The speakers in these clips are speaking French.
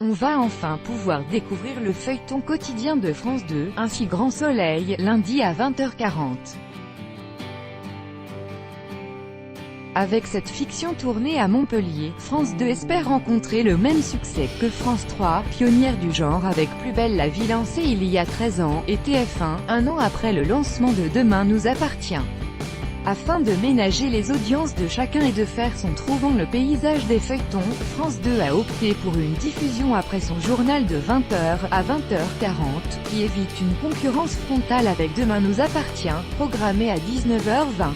On va enfin pouvoir découvrir le feuilleton quotidien de France 2, Ainsi Grand Soleil, lundi à 20h40. Avec cette fiction tournée à Montpellier, France 2 espère rencontrer le même succès que France 3, pionnière du genre avec Plus belle la vie lancée il y a 13 ans, et TF1, un an après le lancement de Demain nous appartient. Afin de ménager les audiences de chacun et de faire son trou dans le paysage des feuilletons, France 2 a opté pour une diffusion après son journal de 20h à 20h40, qui évite une concurrence frontale avec Demain nous appartient, programmé à 19h20.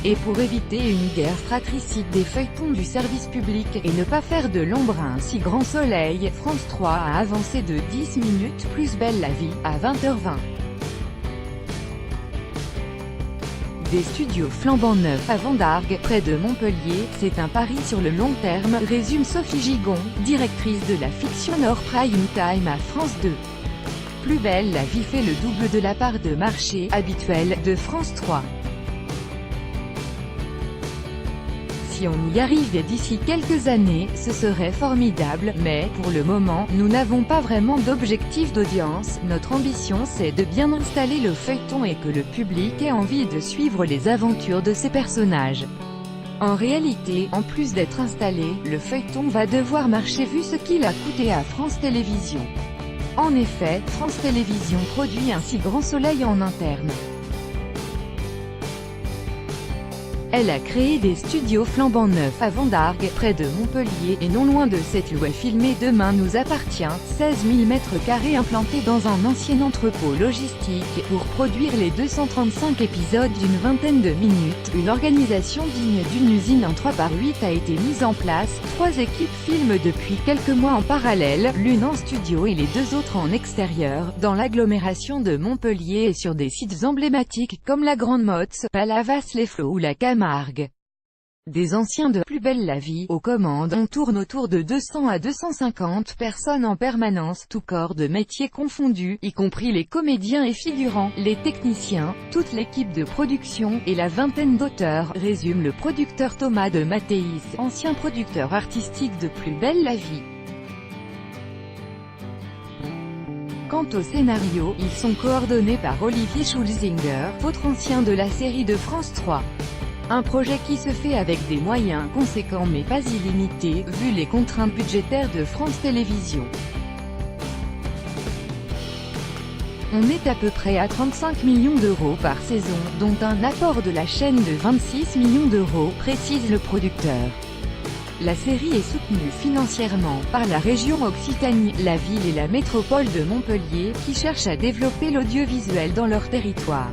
Et pour éviter une guerre fratricide des feuilletons du service public, et ne pas faire de l'ombre à Ainsi Grand Soleil, France 3 a avancé de 10 minutes Plus belle la vie, à 20h20. Des studios flambant neufs à Vendargues, près de Montpellier, c'est un pari sur le long terme, résume Sophie Gigon, directrice de la fiction Nord Prime Time à France 2. Plus belle la vie fait le double de la part de marché habituelle de France 3. Si on y arrive d'ici quelques années, ce serait formidable, mais, pour le moment, nous n'avons pas vraiment d'objectif d'audience. Notre ambition c'est de bien installer le feuilleton et que le public ait envie de suivre les aventures de ces personnages. En réalité, en plus d'être installé, le feuilleton va devoir marcher vu ce qu'il a coûté à France Télévisions. En effet, France Télévisions produit Ainsi Grand Soleil en interne. Elle a créé des studios flambant neufs à Vendargues, près de Montpellier, et non loin de cette où est filmé Demain nous appartient, 16 000 m² implantés dans un ancien entrepôt logistique, pour produire les 235 épisodes d'une vingtaine de minutes. Une organisation digne d'une usine en 3/8 a été mise en place, 3 équipes filment depuis quelques mois en parallèle, l'une en studio et les 2 autres en extérieur, dans l'agglomération de Montpellier et sur des sites emblématiques comme la Grande Motte, Palavas-les-Flots ou la Camargue. Des anciens de Plus belle la vie, aux commandes, on tourne autour de 200 à 250 personnes en permanence, tout corps de métier confondus, y compris les comédiens et figurants, les techniciens, toute l'équipe de production, et la vingtaine d'auteurs, résume le producteur Thomas de Mattéis, ancien producteur artistique de Plus belle la vie. Quant au scénario, ils sont coordonnés par Olivier Schulzinger, autre ancien de la série de France 3. Un projet qui se fait avec des moyens conséquents mais pas illimités, vu les contraintes budgétaires de France Télévisions. On est à peu près à 35 millions d'euros par saison, dont un apport de la chaîne de 26 millions d'euros, précise le producteur. La série est soutenue financièrement par la région Occitanie, la ville et la métropole de Montpellier, qui cherchent à développer l'audiovisuel dans leur territoire.